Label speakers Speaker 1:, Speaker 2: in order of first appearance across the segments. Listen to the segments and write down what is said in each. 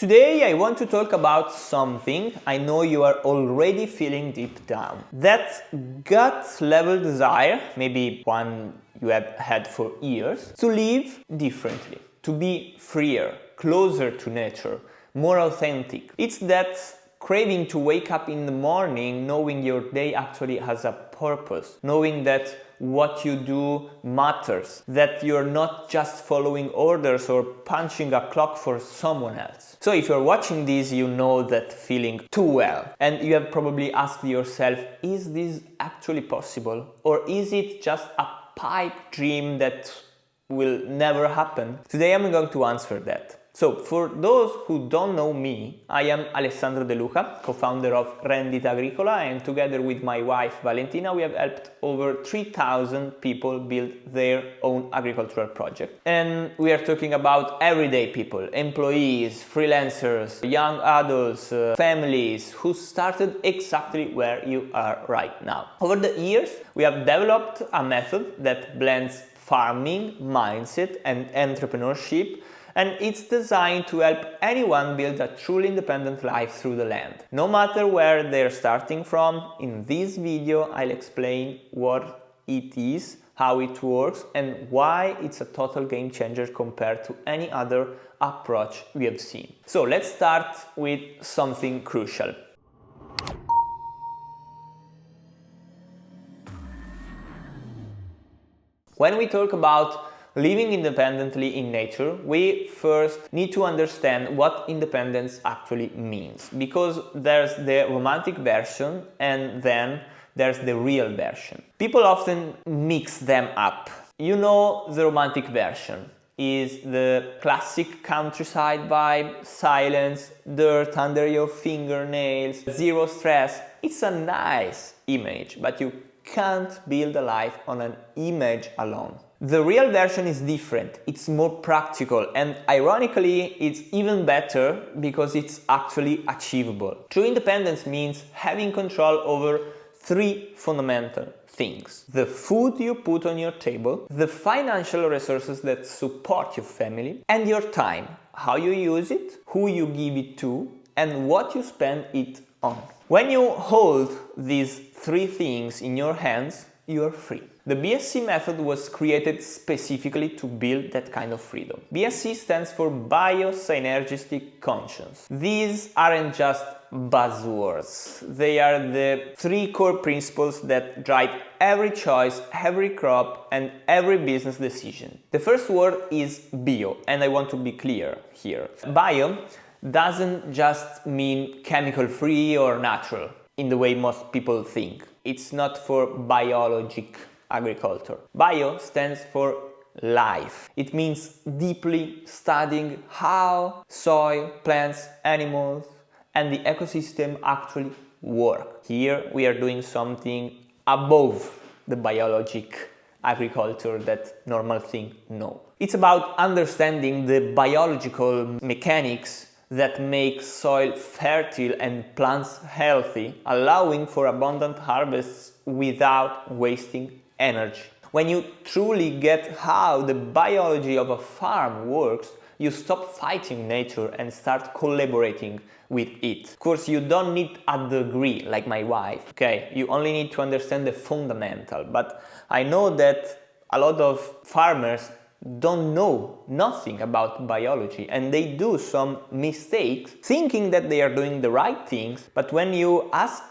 Speaker 1: Today I want to talk about something I know you are already feeling deep down. That gut level desire, maybe one you have had for years, to live differently, to be freer, closer to nature, more authentic. It's that craving to wake up in the morning knowing your day actually has a purpose, knowing that what you do matters, that you're not just following orders or punching a clock for someone else. So if you're watching this, you know that feeling too well, and you have probably asked yourself, is this actually possible, or is it just a pipe dream that will never happen? Today I'm going to answer that. So, for those who don't know me, I am Alessandro De Luca, co-founder of Rendita Agricola, and together with my wife Valentina, we have helped over 3,000 people build their own agricultural project. And we are talking about everyday people, employees, freelancers, young adults, families who started exactly where you are right now. Over the years, we have developed a method that blends farming, mindset, and entrepreneurship, and it's designed to help anyone build a truly independent life through the land. No matter where they're starting from, in this video I'll explain what it is, how it works, and why it's a total game changer compared to any other approach we have seen. So let's start with something crucial. When we talk about living independently in nature, we first need to understand what independence actually means, because there's the romantic version and then there's the real version. People often mix them up. You know, the romantic version is the classic countryside vibe, silence, dirt under your fingernails, zero stress. It's a nice image, but you can't build a life on an image alone. The real version is different, it's more practical, and ironically it's even better because it's actually achievable. True independence means having control over three fundamental things: the food you put on your table, the financial resources that support your family, and your time, how you use it, who you give it to, and what you spend it on. When you hold these three things in your hands, you are free. The BSC method was created specifically to build that kind of freedom. BSC stands for Bio-Synergistic Conscience. These aren't just buzzwords. They are the three core principles that drive every choice, every crop, and every business decision. The first word is bio, and I want to be clear here. Bio doesn't just mean chemical-free or natural, in the way most people think. It's not for biologic agriculture. Bio stands for life. It means deeply studying how soil, plants, animals, and the ecosystem actually work. Here we are doing something above the biologic agriculture that normal things know. It's about understanding the biological mechanics that make soil fertile and plants healthy, allowing for abundant harvests without wasting energy. When you truly get how the biology of a farm works, you stop fighting nature and start collaborating with it. Of course, you don't need a degree like my wife, okay? You only need to understand the fundamental, but I know that a lot of farmers don't know nothing about biology, and they do some mistakes thinking that they are doing the right things, but when you ask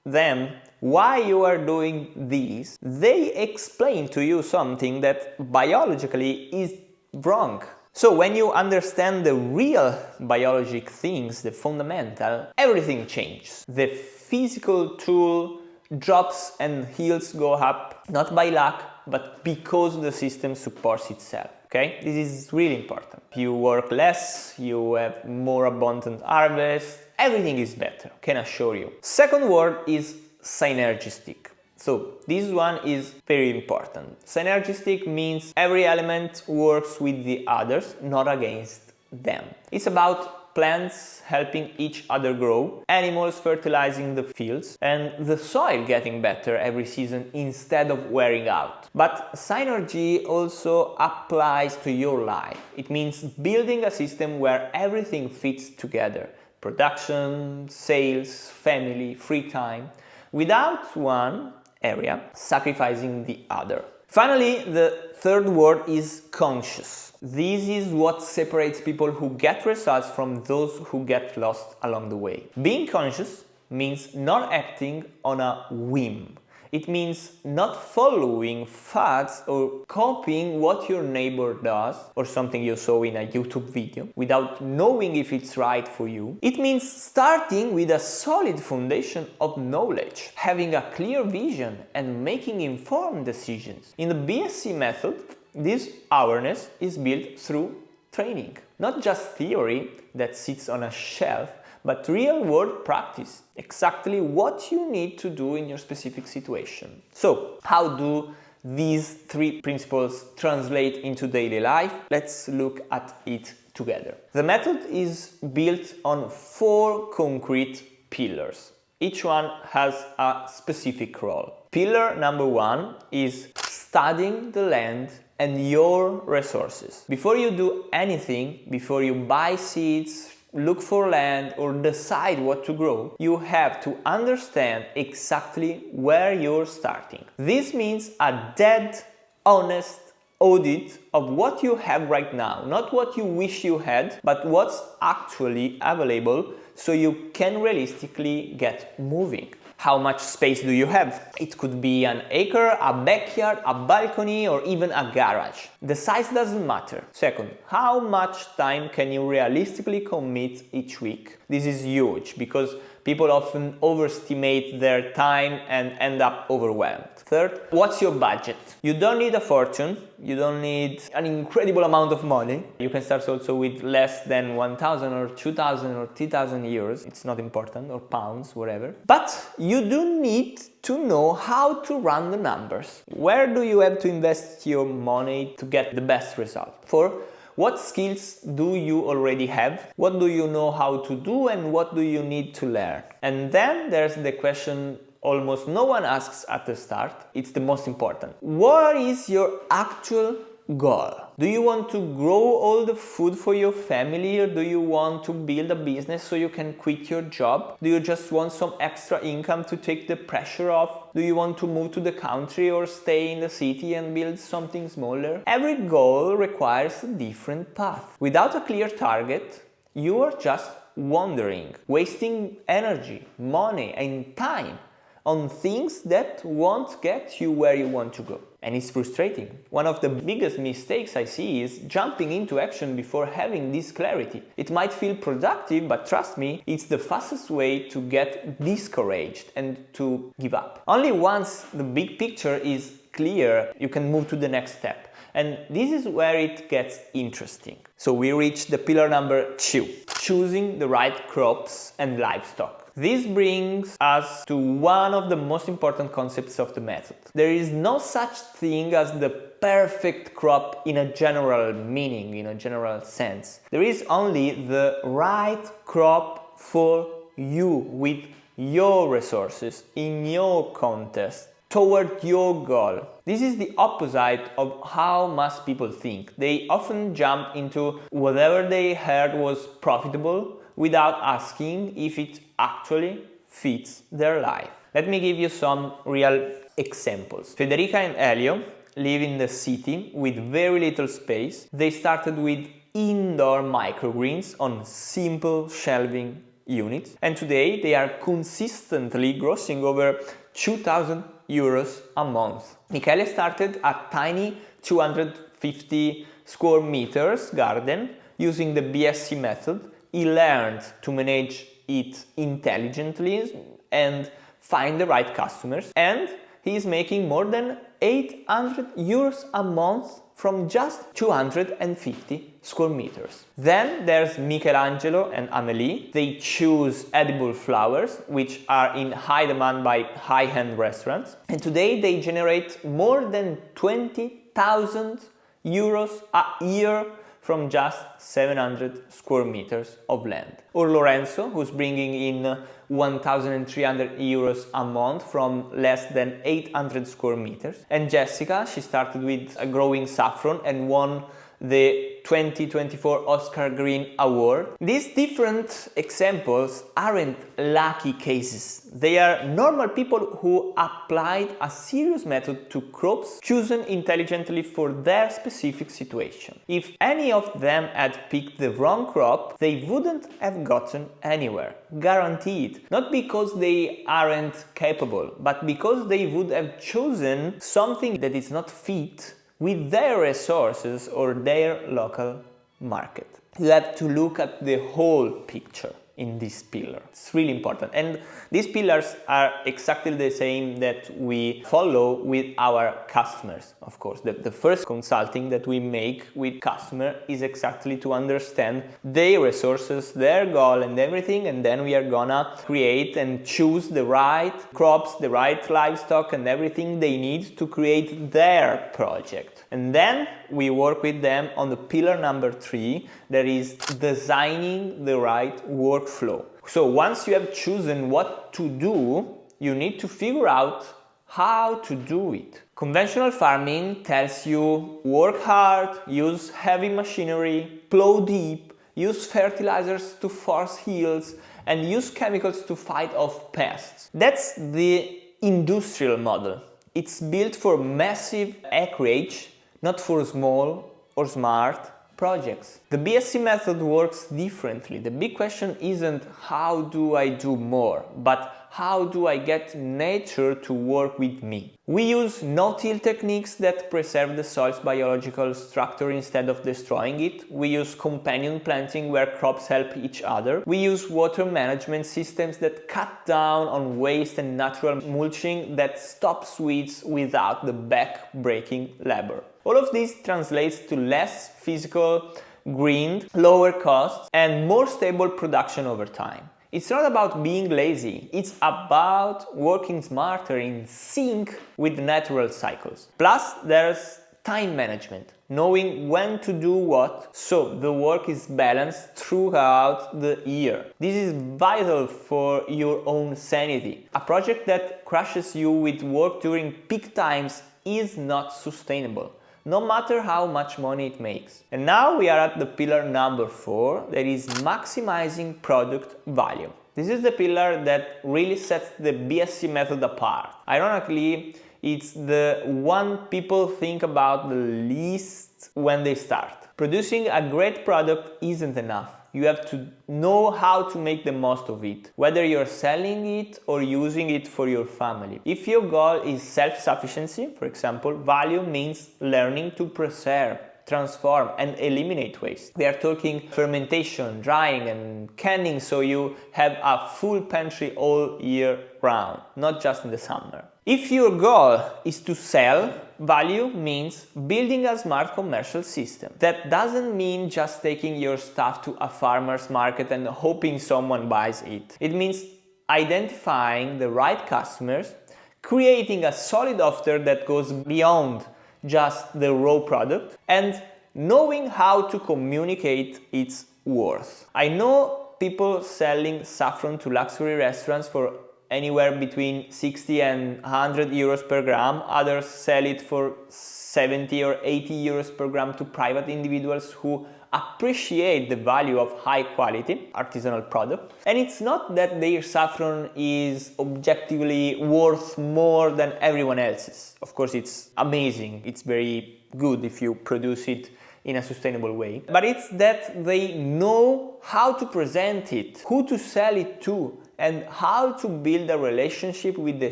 Speaker 1: them why you are doing this, they explain to you something that biologically is wrong. So when you understand the real biologic things, the fundamental, everything changes. The physical tool drops and yields go up, not by luck, but because the system supports itself. Okay? This is really important. You work less, you have more abundant harvest, everything is better, can assure you. Second word is synergistic. So this one is very important. Synergistic means every element works with the others, not against them. It's about plants helping each other grow, animals fertilizing the fields, and the soil getting better every season instead of wearing out. But synergy also applies to your life. It means building a system where everything fits together: production, sales, family, free time, without one area sacrificing the other. Finally, the third word is conscious. This is what separates people who get results from those who get lost along the way. Being conscious means not acting on a whim. It means not following fads or copying what your neighbor does or something you saw in a YouTube video without knowing if it's right for you. It means starting with a solid foundation of knowledge, having a clear vision and making informed decisions. In the BSC method, this awareness is built through training, not just theory that sits on a shelf, but real-world practice, exactly what you need to do in your specific situation. So, how do these three principles translate into daily life? Let's look at it together. The method is built on 4 concrete pillars. Each one has a specific role. Pillar number 1 is studying the land and your resources. Before you do anything, before you buy seeds, look for land or decide what to grow, you have to understand exactly where you're starting. This means a dead, honest audit of what you have right now, not what you wish you had, but what's actually available so you can realistically get moving. How much space do you have? It could be an acre, a backyard, a balcony, or even a garage. The size doesn't matter. Second, how much time can you realistically commit each week? This is huge because people often overestimate their time and end up overwhelmed. Third, what's your budget? You don't need a fortune, you don't need an incredible amount of money. You can start also with less than 1,000 or 2,000 or 3,000 euros. It's not important, or pounds, whatever. But you do need to know how to run the numbers. Where do you have to invest your money to get the best result? Four, what skills do you already have? What do you know how to do and what do you need to learn? And then there's the question almost no one asks at the start. It's the most important. What is your actual goal? Do you want to grow all the food for your family, or do you want to build a business so you can quit your job? Do you just want some extra income to take the pressure off? Do you want to move to the country or stay in the city and build something smaller? Every goal requires a different path. Without a clear target, you are just wandering, wasting energy, money and time on things that won't get you where you want to go. And it's frustrating. One of the biggest mistakes I see is jumping into action before having this clarity. It might feel productive, but trust me, it's the fastest way to get discouraged and to give up. Only once the big picture is clear, you can move to the next step. And this is where it gets interesting. So we reach the pillar number 2, choosing the right crops and livestock. This brings us to one of the most important concepts of the method. There is no such thing as the perfect crop in a general meaning, in a general sense. There is only the right crop for you, with your resources, in your context, toward your goal. This is the opposite of how most people think. They often jump into whatever they heard was profitable without asking if it actually fits their life. Let me give you some real examples. Federica and Elio live in the city with very little space. They started with indoor microgreens on simple shelving units, and today they are consistently grossing over 2,000 euros a month. Michele started a tiny 250 square meters garden using the BSC method. He learned to manage it intelligently and find the right customers, and he is making more than 800 euros a month from just 250 square meters. Then there's Michelangelo and Amélie. They choose edible flowers, which are in high demand by high-end restaurants, and today they generate more than 20,000 euros a year from just 700 square meters of land. Or Lorenzo, who's bringing in 1,300 euros a month from less than 800 square meters. And Jessica, she started with growing saffron and won the 2024 Oscar Green Award. These different examples aren't lucky cases. They are normal people who applied a serious method to crops chosen intelligently for their specific situation. If any of them had picked the wrong crop, they wouldn't have gotten anywhere. Guaranteed. Not because they aren't capable, but because they would have chosen something that is not fit with their resources or their local market. You have to look at the whole picture in this pillar. It's really important. And these pillars are exactly the same that we follow with our customers, of course. The first consulting that we make with customer is exactly to understand their resources, their goal and everything, and then we are gonna create and choose the right crops, the right livestock and everything they need to create their project. And then we work with them on the pillar number 3, that is designing the right workflow. So once you have chosen what to do, you need to figure out how to do it. Conventional farming tells you work hard, use heavy machinery, plow deep, use fertilizers to force yields, and use chemicals to fight off pests. That's the industrial model. It's built for massive acreage, not for small or smart projects. The BSC method works differently. The big question isn't how do I do more, but how do I get nature to work with me? We use no-till techniques that preserve the soil's biological structure instead of destroying it. We use companion planting where crops help each other. We use water management systems that cut down on waste and natural mulching that stops weeds without the back-breaking labor. All of this translates to less physical grind, lower costs, and more stable production over time. It's not about being lazy, it's about working smarter in sync with natural cycles. Plus, there's time management, knowing when to do what, so the work is balanced throughout the year. This is vital for your own sanity. A project that crushes you with work during peak times is not sustainable, no matter how much money it makes. And now we are at the pillar number 4, that is maximizing product value. This is the pillar that really sets the BSC method apart. Ironically, it's the one people think about the least when they start. Producing a great product isn't enough. You have to know how to make the most of it, whether you're selling it or using it for your family. If your goal is self-sufficiency, for example, value means learning to preserve, transform and eliminate waste. We are talking fermentation, drying and canning so you have a full pantry all year round, not just in the summer. If your goal is to sell, value means building a smart commercial system. That doesn't mean just taking your stuff to a farmer's market and hoping someone buys it. It means identifying the right customers, creating a solid offer that goes beyond just the raw product, and knowing how to communicate its worth. I know people selling saffron to luxury restaurants for anywhere between 60 and 100 euros per gram. Others sell it for 70 or 80 euros per gram to private individuals who appreciate the value of high quality artisanal product. And it's not that their saffron is objectively worth more than everyone else's. Of course, it's amazing. It's very good if you produce it in a sustainable way. But it's that they know how to present it, who to sell it to, and how to build a relationship with the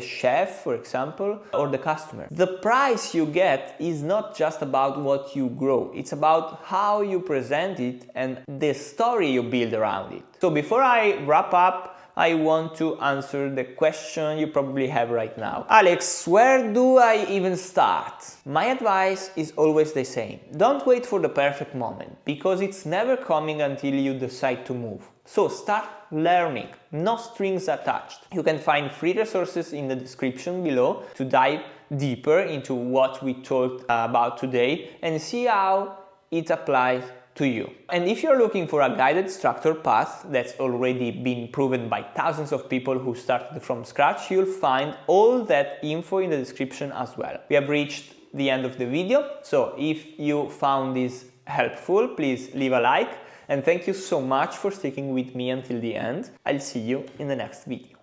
Speaker 1: chef, for example, or the customer. The price you get is not just about what you grow, it's about how you present it and the story you build around it. So before I wrap up, I want to answer the question you probably have right now. Alex, where do I even start? My advice is always the same. Don't wait for the perfect moment, because it's never coming until you decide to move. So start learning, no strings attached. You can find free resources in the description below to dive deeper into what we talked about today and see how it applies to you. And if you're looking for a guided structured path that's already been proven by thousands of people who started from scratch, you'll find all that info in the description as well. We have reached the end of the video, so if you found this helpful, please leave a like, and thank you so much for sticking with me until the end. I'll see you in the next video.